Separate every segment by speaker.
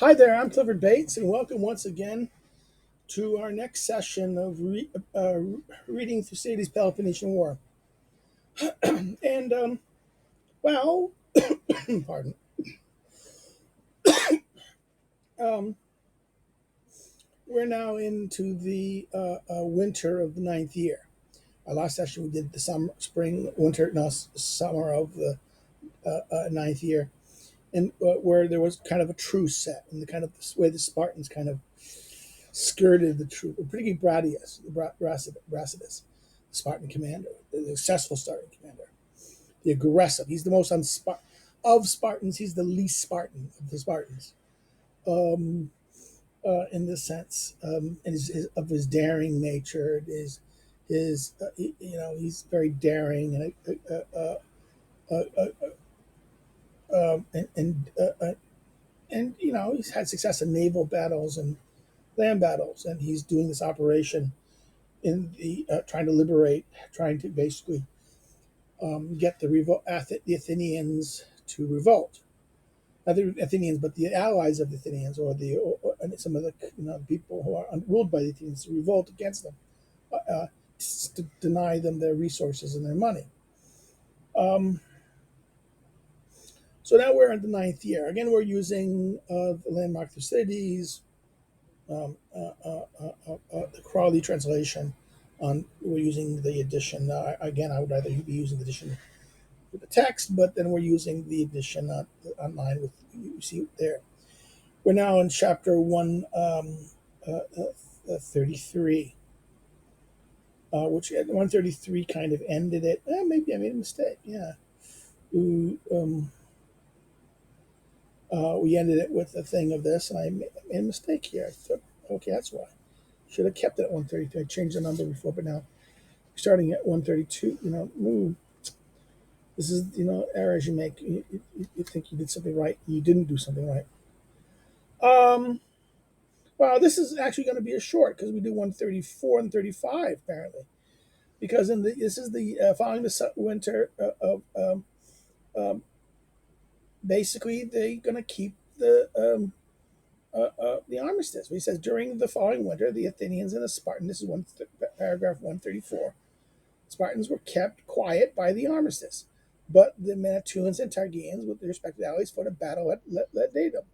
Speaker 1: Hi there, I'm Clifford Bates, and welcome once again to our next session of Reading Thucydides Peloponnesian War. And, well, pardon, um, we're now into the winter of the ninth year. Our last session we did the summer, spring, winter, no, summer of the ninth year, and where there was kind of a truce set, and the kind of the way the Spartans kind of skirted the truce, particularly Brasidas, the Spartan commander, the successful Spartan commander, the aggressive. He's the most of Spartans. He's the least Spartan of the Spartans, um, in this sense, and of his daring nature. He's very daring and he's had success in naval battles and land battles, and he's doing this operation in the trying to liberate, trying to basically get the Athenians to revolt. Not the Athenians, but the allies of the Athenians, and some of the people who are ruled by the Athenians to revolt against them, to deny them their resources and their money. Um, so now we're in the ninth year. Again, we're using the landmark Thucydides, the Crawley translation. We're using the edition. Again, I would rather be using the edition with the text, but then we're using the edition online with you see there. We're now in chapter 33, which at 133 kind of ended it. Maybe I made a mistake. Yeah. We, we ended it with a thing of this, and I made a mistake here. I thought, okay, that's why. Should have kept it at 133. I changed the number before, but now starting at 132, this is, errors you make. You think you did something right, you didn't do something right. Um, Well, this is actually going to be a short because we do 134 and 35 apparently. Because this is the following the winter of basically they're going to keep the armistice. He says during the following winter, the Athenians and the Spartans. This is paragraph 134. Spartans were kept quiet by the armistice, but the Mantuans and Targeans, with their respective allies, fought a battle at Ledatum,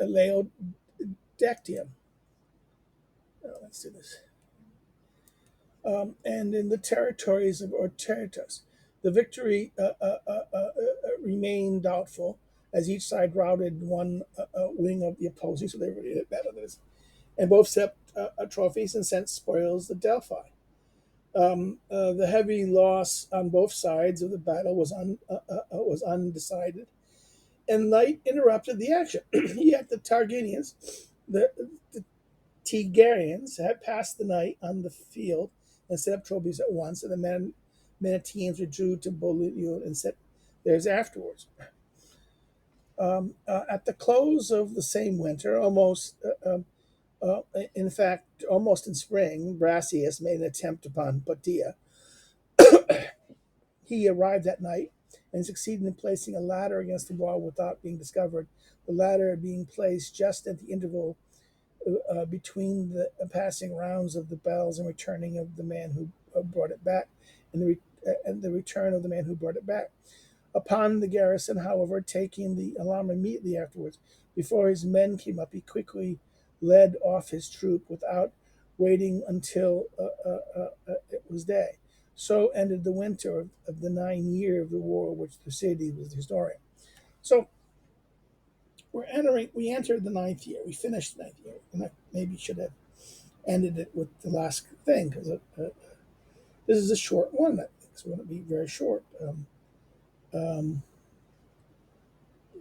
Speaker 1: Laodactyum. Let's do this. And in the territories of Orteritus. The victory remained doubtful as each side routed one wing of the opposing, so they really did better than this, and both set trophies and sent spoils to Delphi. The heavy loss on both sides of the battle was undecided, and night interrupted the action. Yet the Targinians, the Tigarians, had passed the night on the field and set up trophies at once, and the Manatians withdrew to Bolivia and set theirs afterwards. At the close of the same winter, in fact, almost in spring, Brasius made an attempt upon Potia. He arrived that night and succeeded in placing a ladder against the wall without being discovered, the ladder being placed just at the interval between the passing rounds of the bells and returning of the man who brought it back, and the return of the man who brought it back. Upon the garrison, however, taking the alarm immediately afterwards, before his men came up, he quickly led off his troop without waiting until it was day. So ended the winter of the 9 year of the war, which Thucydides was the historian. So we entered the ninth year. We finished the ninth year, and I maybe should have ended it with the last thing because this is a short one. I think it's going to be very short. Um,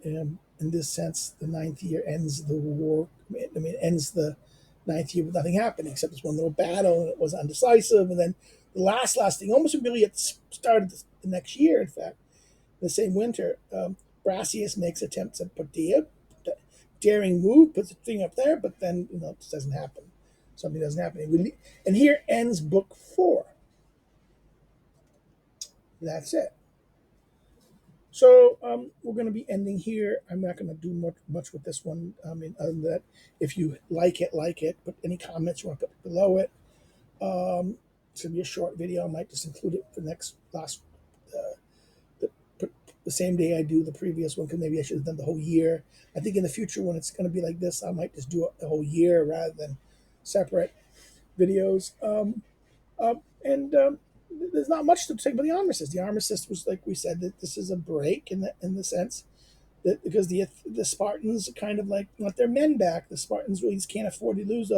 Speaker 1: in this sense, the ninth year ends the war. It ends the ninth year with nothing happening except this one little battle, and it was undecisive. And then the last thing, almost really at the start of the next year, in fact, the same winter, Brasius makes attempts at Podia, daring move, puts the thing up there, but then it just doesn't happen. Something doesn't happen. And here ends book 4. That's it. So we're going to be ending here. I'm not going to do much with this one. I mean, other than that, if you like it, like it. Put any comments you want to put below it. It's going to be a short video. I might just include it for next last the, the same day I do the previous one, because maybe I should have done the whole year. I think in the future when it's going to be like this, I might just do it the whole year rather than separate videos. And there's not much to say about the armistice. The armistice was, like we said, that this is a break in the sense that because the Spartans kind of like want their men back. The Spartans really just can't afford to lose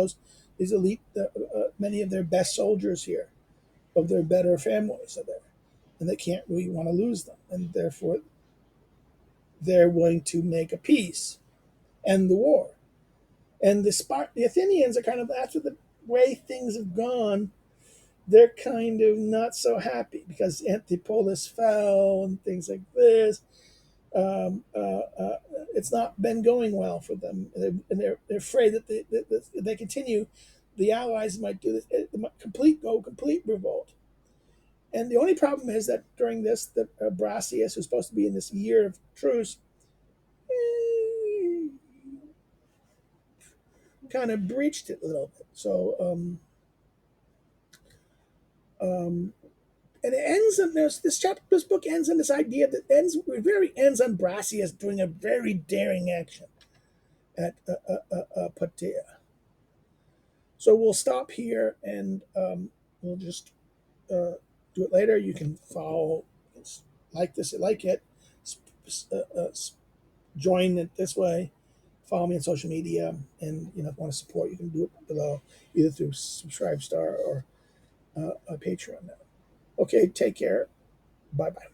Speaker 1: these elite, many of their best soldiers here, of their better families are there, and they can't really want to lose them, and therefore they're willing to make a peace, end the war. And the Athenians are kind of, after the way things have gone, they're kind of not so happy because Antipolis fell and things like this. Um, uh, uh, it's not been going well for them, and they're afraid that if they continue, the Allies might do this, complete revolt. And the only problem is that during this, the Brasius, who's supposed to be in this year of truce, kind of breached it a little bit. So, and it ends in this book ends in this idea that ends on Brasius doing a very daring action at Patea. So we'll stop here, and we'll just do it later. You can follow, like this, like it, join it this way. Follow me on social media, and if you want to support, you can do it below, either through Subscribe Star or a Patreon. Now, okay, take care. Bye bye.